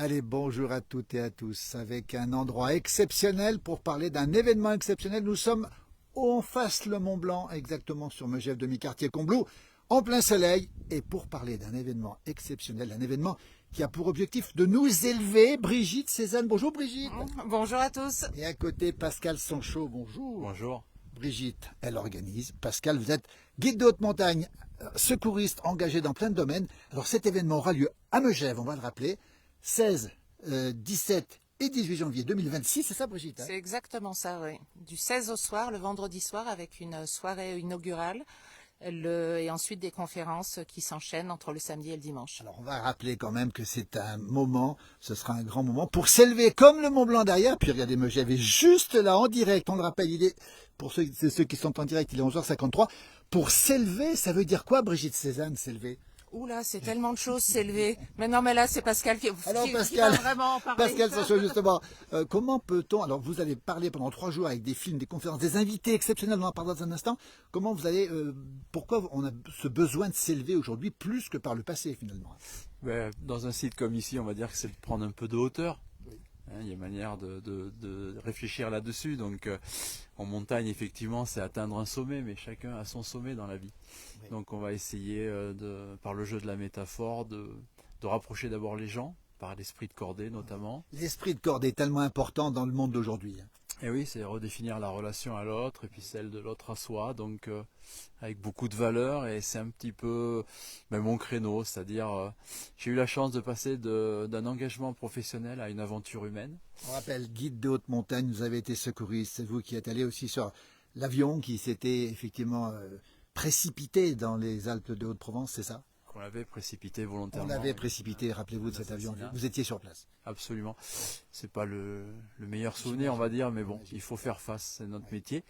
Allez, bonjour à toutes et à tous. Avec un endroit exceptionnel pour parler d'un événement exceptionnel. Nous sommes en face le Mont Blanc, exactement sur Megève demi-quartier-Combloux, en plein soleil. Et pour parler d'un événement exceptionnel, un événement qui a pour objectif de nous élever, Brigitte Cézanne. Bonjour Brigitte. Bonjour à tous. Et à côté, Pascal Sanchot. Bonjour. Bonjour. Brigitte, elle organise. Pascal, vous êtes guide de haute montagne, secouriste engagé dans plein de domaines. Alors cet événement aura lieu à Megève, on va le rappeler, 16, 17 et 18 janvier 2026, c'est ça Brigitte, hein? C'est exactement ça, oui. Du 16 au soir, le vendredi soir, avec une soirée inaugurale. Et ensuite des conférences qui s'enchaînent entre le samedi et le dimanche. Alors on va rappeler quand même que c'est un moment, ce sera un grand moment pour s'élever comme le Mont Blanc derrière. Puis regardez, Megève est juste là en direct, on le rappelle, il est, pour ceux qui sont en direct, il est 11h53. Pour s'élever, ça veut dire quoi Brigitte Cézanne, s'élever? Oula, c'est tellement de choses s'élever. Mais non, mais là, c'est Pascal qui Pascal, va vraiment en parler. Pascal Sanchot, justement, comment peut-on, alors vous allez parler pendant 3 jours avec des films, des conférences, des invités exceptionnels, on en parlera dans un instant, comment vous allez, pourquoi on a ce besoin de s'élever aujourd'hui plus que par le passé finalement? Dans un site comme ici, on va dire que c'est de prendre un peu de hauteur. Il y a une manière de réfléchir là-dessus. Donc, en montagne, effectivement, c'est atteindre un sommet, mais chacun a son sommet dans la vie. Oui. Donc, on va essayer, par le jeu de la métaphore, de rapprocher d'abord les gens, par l'esprit de cordée notamment. L'esprit de cordée est tellement important dans le monde d'aujourd'hui. Et oui, c'est redéfinir la relation à l'autre et puis celle de l'autre à soi, donc avec beaucoup de valeur, et c'est un petit peu mon créneau, c'est-à-dire j'ai eu la chance de passer d'un engagement professionnel à une aventure humaine. On rappelle, guide de haute montagne, vous avez été secouriste, c'est vous qui êtes allé aussi sur l'avion qui s'était effectivement précipité dans les Alpes de Haute-Provence, c'est ça? Qu'on l'avait précipité volontairement. On l'avait précipité, rappelez-vous de cet avion, vous étiez sur place. Absolument. C'est pas le meilleur souvenir, on va dire, mais bon, il faut faire face, c'est notre métier.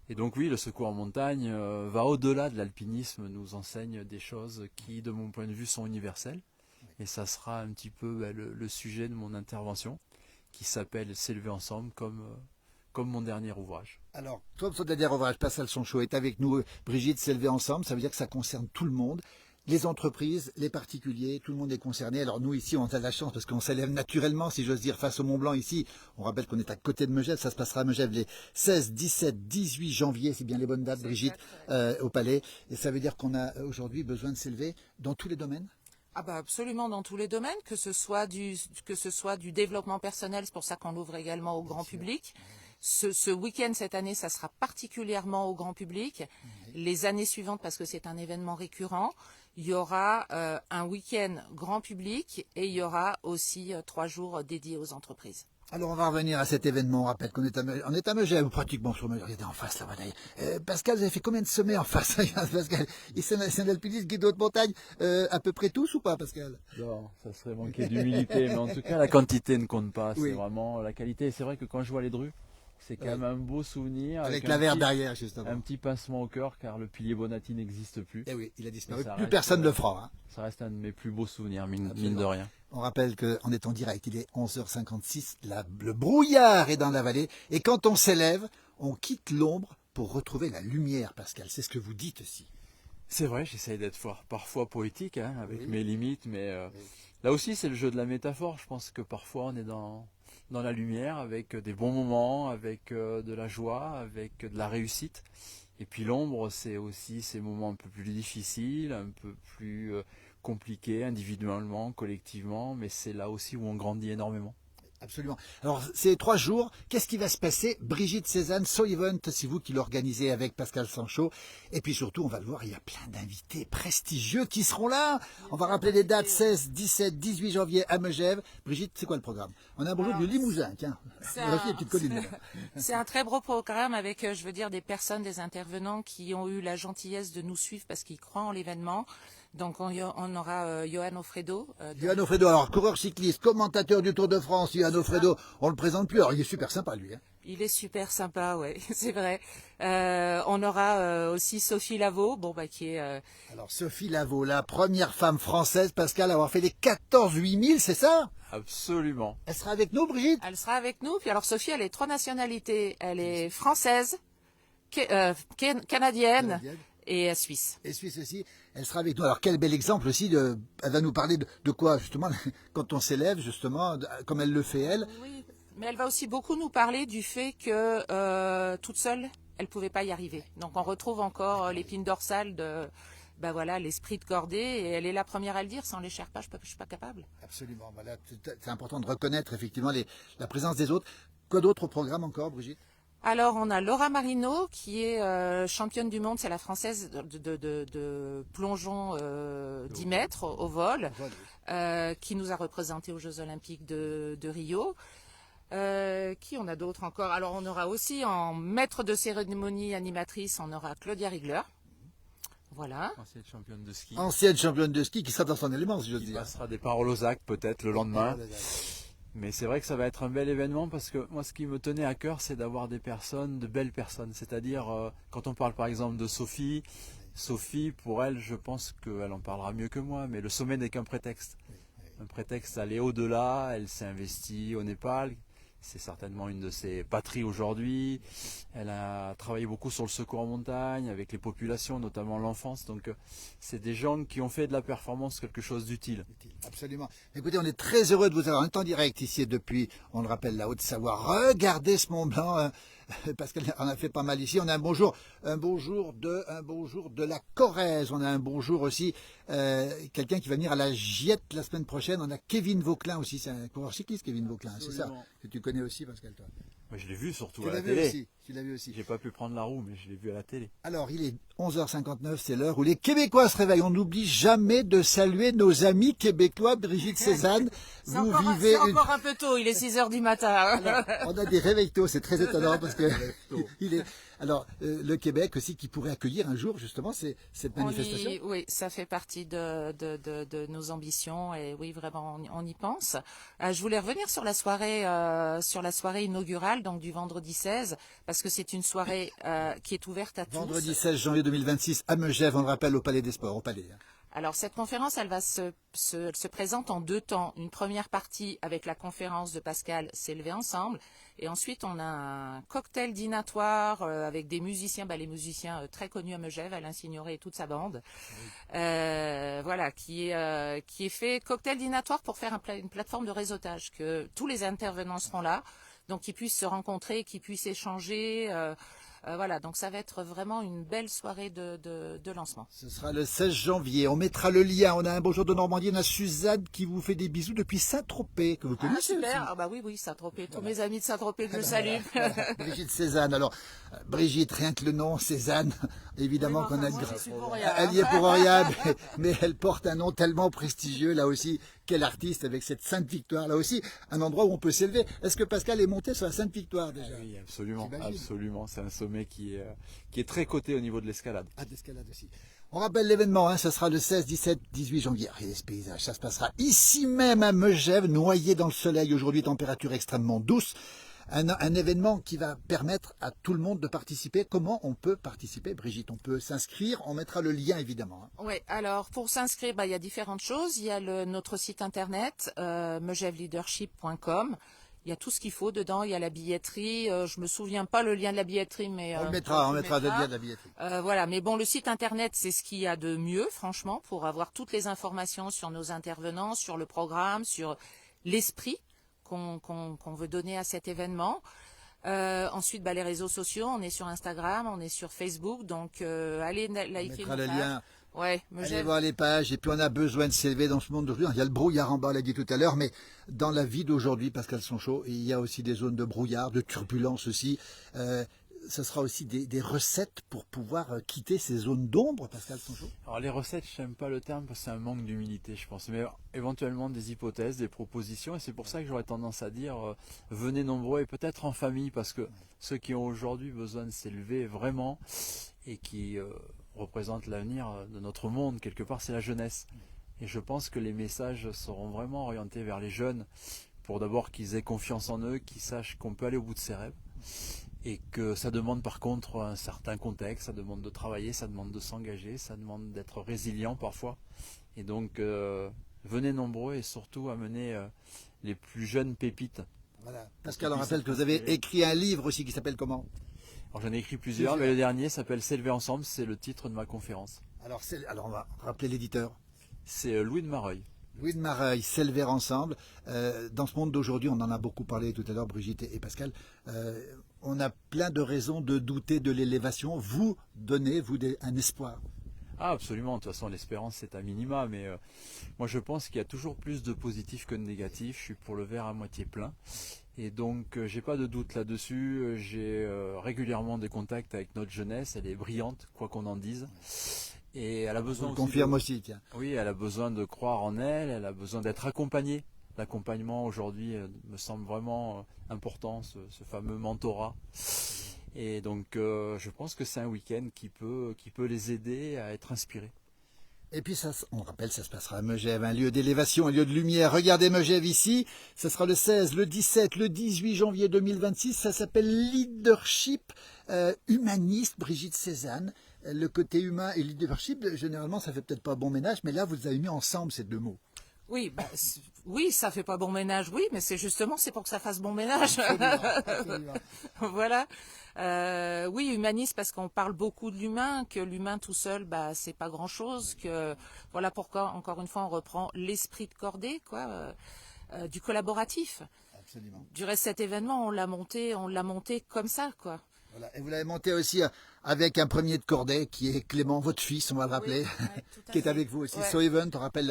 Et donc oui, le secours en montagne va au-delà de l'alpinisme, nous enseigne des choses qui, de mon point de vue, sont universelles. Et ça sera un petit peu le sujet de mon intervention, qui s'appelle S'élever ensemble, comme mon dernier ouvrage. Alors, comme son dernier ouvrage, Pascal Sanchot est avec nous. Brigitte, S'élever ensemble, ça veut dire que ça concerne tout le monde. Les entreprises, les particuliers, tout le monde est concerné. Alors nous ici, on a de la chance parce qu'on s'élève naturellement, si j'ose dire, face au Mont Blanc ici. On rappelle qu'on est à côté de Megève, ça se passera à Megève les 16, 17, 18 janvier, c'est bien les bonnes dates, Brigitte, au Palais. Et ça veut dire qu'on a aujourd'hui besoin de s'élever dans tous les domaines? Ah bah absolument dans tous les domaines, que ce soit du développement personnel, c'est pour ça qu'on l'ouvre également au grand public. Ce week-end cette année, ça sera particulièrement au grand public. Les années suivantes, parce que c'est un événement récurrent, il y aura un week-end grand public et il y aura aussi 3 jours dédiés aux entreprises. Alors on va revenir à cet événement, on rappelle qu'on est à Megève, pratiquement sur Megève, regardez en face là, voilà. Pascal, vous avez fait combien de sommets en face? Pascal, c'est un alpiniste guide de haute montagne, à peu près tous ou pas Pascal? Non, ça serait manquer d'humilité, mais en tout cas la quantité ne compte pas, oui. C'est vraiment la qualité. Et c'est vrai que quand je vois les drues, c'est quand même un beau souvenir. Avec la verre derrière, justement. Un petit pincement au cœur, car le pilier Bonatti n'existe plus. Eh oui, il a disparu. Plus personne ne le fera. Hein. Ça reste un de mes plus beaux souvenirs, mine de rien. On rappelle qu'on est en direct, il est 11h56, le brouillard est dans la vallée, et quand on s'élève, on quitte l'ombre pour retrouver la lumière, Pascal. C'est ce que vous dites aussi. C'est vrai, j'essaye d'être parfois poétique, hein, avec mes limites, mais là aussi c'est le jeu de la métaphore. Je pense que parfois on est dans la lumière, avec des bons moments, avec de la joie, avec de la réussite. Et puis l'ombre, c'est aussi ces moments un peu plus difficiles, un peu plus compliqués, individuellement, collectivement, mais c'est là aussi où on grandit énormément. Absolument. Alors, ces 3 jours, qu'est-ce qui va se passer? Brigitte Cézanne, So Event, c'est vous qui l'organisez avec Pascal Sanchot. Et puis surtout, on va le voir, il y a plein d'invités prestigieux qui seront là. On va rappeler les dates, 16, 17, 18 janvier à Megève. Brigitte, c'est quoi le programme? On a un bonjour du Limousin, tiens. C'est un très beau programme avec, je veux dire, des personnes, des intervenants qui ont eu la gentillesse de nous suivre parce qu'ils croient en l'événement. Donc on aura Johan Ofredo. Johan Ofredo, alors coureur cycliste, commentateur du Tour de France. Johan Ofredo, on le présente plus. Alors il est super sympa lui. Hein. Il est super sympa, ouais, c'est vrai. On aura aussi Sophie Lavaux, qui est. Alors Sophie Lavaux, la première femme française, Pascal, à avoir fait les 14 8000, c'est ça? Absolument. Elle sera avec nous, Brigitte? Elle sera avec nous. Puis alors Sophie, elle est 3 nationalités. Elle est française, canadienne. Et suisse. Et suisse aussi. Elle sera avec nous. Alors quel bel exemple aussi, elle va nous parler de quoi justement, quand on s'élève justement, comme elle le fait elle. Oui, mais elle va aussi beaucoup nous parler du fait que toute seule, elle pouvait pas y arriver. Donc on retrouve encore l'épine dorsale de ben voilà, l'esprit de cordée, et elle est la première à le dire, sans les Sherpas, je suis pas capable. Absolument, voilà, c'est important de reconnaître effectivement la présence des autres. Quoi d'autre au programme encore, Brigitte? Alors, on a Laura Marino, qui est championne du monde, c'est la française de plongeon 10 mètres au vol, qui nous a représenté aux Jeux Olympiques de Rio. Qui on a d'autres encore? Alors, on aura aussi en maître de cérémonie animatrice, on aura Claudia Rigler. Voilà. Ancienne championne de ski. Ancienne championne de ski qui sera dans son élément, si j'ose Qui dire. passera des paroles aux actes peut-être le lendemain. Mais c'est vrai que ça va être un bel événement parce que moi ce qui me tenait à cœur c'est d'avoir des personnes, de belles personnes. C'est-à-dire quand on parle par exemple de Sophie, pour elle je pense qu'elle en parlera mieux que moi, mais le sommet n'est qu'un prétexte. Un prétexte à aller au-delà, elle s'est investie au Népal. C'est certainement une de ses patries aujourd'hui. Elle a travaillé beaucoup sur le secours en montagne, avec les populations, notamment l'enfance. Donc c'est des gens qui ont fait de la performance quelque chose d'utile. Absolument. Écoutez, on est très heureux de vous avoir. On est en direct ici depuis, on le rappelle, la Haute-Savoie. Regardez ce Mont Blanc, hein, parce qu'on a fait pas mal ici. On a un bonjour de la Corrèze. On a un bonjour aussi, quelqu'un qui va venir à la Giette la semaine prochaine. On a Kevin Vauclin aussi. C'est un coureur cycliste, Kevin Vauclin. C'est ça que tu connais aussi, Pascal, toi. Moi, je l'ai vu surtout Tu à la l'as vu télé. aussi. Tu l'as vu aussi. J'ai pas pu prendre la roue, mais je l'ai vu à la télé. Alors, il est 11h59, c'est l'heure où les Québécois se réveillent. On n'oublie jamais de saluer nos amis québécois. Brigitte Cézanne, C'est encore un peu tôt, il est 6h du matin. Alors, on a des réveils tôt, c'est très étonnant parce que il est. Alors, le Québec aussi qui pourrait accueillir un jour justement cette manifestation. Oui, ça fait partie de nos ambitions, et oui, vraiment, on y pense. Je voulais revenir sur la soirée inaugurale, donc du vendredi 16, parce que c'est une soirée qui est ouverte à tous. Vendredi 16 janvier 2026 à Megève, on le rappelle, au Palais des Sports, au Palais. Alors cette conférence, elle va se présente en deux temps. Une première partie avec la conférence de Pascal S'élever ensemble, et ensuite on a un cocktail dînatoire avec des musiciens, les musiciens très connus à Megève, Alain Signoret et toute sa bande. Voilà, qui est fait cocktail dînatoire pour faire une plateforme de réseautage, que tous les intervenants seront là, donc qu'ils puissent se rencontrer, qu'ils puissent échanger. Voilà, donc ça va être vraiment une belle soirée de lancement. Ce sera le 16 janvier. On mettra le lien. On a un bonjour de Normandie. On a Suzanne qui vous fait des bisous depuis Saint-Tropez, que vous connaissez. Super. Oui, Saint-Tropez. Tous mes amis de Saint-Tropez que je salue. Voilà. Brigitte Cézanne. Alors, Brigitte, rien que le nom, Cézanne, évidemment qu'on a le elle y est pour rien, mais elle porte un nom tellement prestigieux, là aussi. Quel artiste avec cette Sainte Victoire, là aussi, un endroit où on peut s'élever. Est-ce que Pascal est monté sur la Sainte Victoire déjà? Oui, absolument, absolument. C'est un sommet qui est très coté au niveau de l'escalade. Ah, d'escalade aussi. On rappelle l'événement, hein, ça sera le 16, 17, 18 janvier. Regardez ce paysage, ça se passera ici même à Megève, noyé dans le soleil. Aujourd'hui, température extrêmement douce. Un événement qui va permettre à tout le monde de participer. Comment on peut participer, Brigitte? On peut s'inscrire, on mettra le lien évidemment. Oui, alors pour s'inscrire, il y a différentes choses. Il y a notre site internet, megevleadership.com. Il y a tout ce qu'il faut dedans. Il y a la billetterie. Je me souviens pas le lien de la billetterie, mais on mettra le lien de la billetterie. Voilà, mais bon, le site internet, c'est ce qu'il y a de mieux, franchement, pour avoir toutes les informations sur nos intervenants, sur le programme, sur l'esprit qu'on veut donner à cet événement. Ensuite, les réseaux sociaux, on est sur Instagram, on est sur Facebook, donc allez liker le lien. Ouais, allez voir les pages, et puis on a besoin de s'élever dans ce monde d'aujourd'hui. Il y a le brouillard en bas, on l'a dit tout à l'heure, mais dans la vie d'aujourd'hui, Pascal Sonchaud, il y a aussi des zones de brouillard, de turbulence aussi. Ce sera aussi des recettes pour pouvoir quitter ces zones d'ombre, Pascal Sonchaud? Alors les recettes, je n'aime pas le terme parce que c'est un manque d'humilité, je pense. Mais éventuellement des hypothèses, des propositions. Et c'est pour ça que j'aurais tendance à dire venez nombreux et peut-être en famille, parce que ceux qui ont aujourd'hui besoin de s'élever vraiment et qui représentent l'avenir de notre monde, quelque part, c'est la jeunesse. Et je pense que les messages seront vraiment orientés vers les jeunes pour d'abord qu'ils aient confiance en eux, qu'ils sachent qu'on peut aller au bout de ses rêves. Et que ça demande par contre un certain contexte, ça demande de travailler, ça demande de s'engager, ça demande d'être résilient parfois. Et donc venez nombreux et surtout amenez les plus jeunes pépites. Voilà. Pascal, on rappelle que vous avez écrit un livre aussi qui s'appelle comment? Alors j'en ai écrit plusieurs, mais le dernier s'appelle S'élever ensemble, c'est le titre de ma conférence. Alors on va rappeler l'éditeur. C'est Louis de Mareuil. Louis de Mareuil, s'élever ensemble. Dans ce monde d'aujourd'hui, on en a beaucoup parlé tout à l'heure, Brigitte et Pascal. On a plein de raisons de douter de l'élévation. Vous donnez, un espoir. Ah, absolument. De toute façon, l'espérance, c'est un minima. Mais moi, je pense qu'il y a toujours plus de positifs que de négatifs. Je suis pour le verre à moitié plein. Et donc, j'ai pas de doute là-dessus. J'ai régulièrement des contacts avec notre jeunesse. Elle est brillante, quoi qu'on en dise. Et elle a besoin Je confirme aussi, tiens. Oui, elle a besoin de croire en elle. Elle a besoin d'être accompagnée. L'accompagnement, aujourd'hui, me semble vraiment important, ce fameux mentorat. Et donc, je pense que c'est un week-end qui peut les aider à être inspirés. Et puis on rappelle, ça se passera à Megève, un lieu d'élévation, un lieu de lumière. Regardez Megève ici, ça sera le 16, le 17, le 18 janvier 2026. Ça s'appelle Leadership humaniste, Brigitte Cézanne. Le côté humain et leadership, généralement, ça fait peut-être pas bon ménage, mais là, vous les avez mis ensemble, ces deux mots. Oui, oui, ça fait pas bon ménage, oui, mais c'est pour que ça fasse bon ménage. Absolument. Voilà. Oui, humaniste parce qu'on parle beaucoup de l'humain, que l'humain tout seul, c'est pas grand-chose, que voilà pourquoi encore une fois on reprend l'esprit de cordée, quoi, du collaboratif. Absolument. Du reste, cet événement, on l'a monté comme ça, quoi. Voilà. Et vous l'avez monté aussi avec un premier de cordée qui est Clément, votre fils, on va le rappeler, qui est avec vous aussi. Ouais. So Event, on rappelle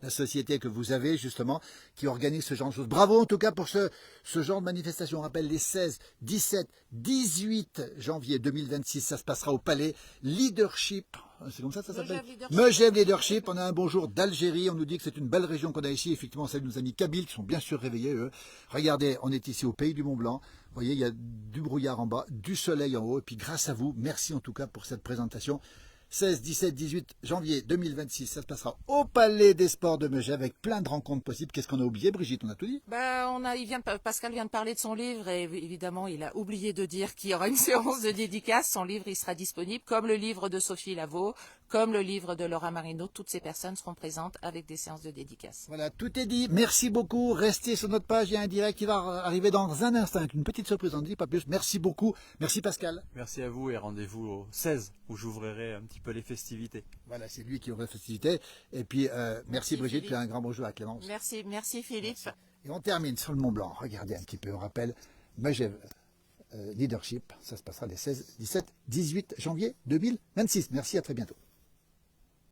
la société que vous avez justement, qui organise ce genre de choses. Bravo en tout cas pour ce genre de manifestation. On rappelle les 16, 17, 18 janvier 2026, ça se passera au Palais. Leadership, c'est comme ça que ça s'appelle Megève Leadership. On a un bonjour d'Algérie, on nous dit que c'est une belle région qu'on a ici. Effectivement, celle de nos amis kabyles qui sont bien sûr réveillés, eux. Regardez, on est ici au pays du Mont Blanc. Vous voyez, il y a du brouillard en bas, du soleil en haut. Et puis grâce à vous, merci en tout cas pour cette présentation. 16, 17, 18 janvier 2026, ça se passera au Palais des Sports de Megève avec plein de rencontres possibles. Qu'est-ce qu'on a oublié, Brigitte? On a tout dit? Pascal vient de parler de son livre et évidemment il a oublié de dire qu'il y aura une séance de dédicace. Son livre il sera disponible, comme le livre de Sophie Lavaux, comme le livre de Laura Marino. Toutes ces personnes seront présentes avec des séances de dédicace. Voilà, tout est dit. Merci beaucoup. Restez sur notre page. Il y a un direct qui va arriver dans un instant avec une petite surprise. On ne dit pas plus. Merci beaucoup. Merci Pascal. Merci à vous et rendez-vous au 16 où j'ouvrirai un petit peu les festivités. Voilà, c'est lui qui ouvre la festivité. Et puis, merci Brigitte. Puis un grand bonjour à Clémence. Merci Philippe. Merci. Et on termine sur le Mont Blanc. Regardez un petit peu. On rappelle Megève Leadership. Ça se passera les 16, 17, 18 janvier 2026. Merci, à très bientôt.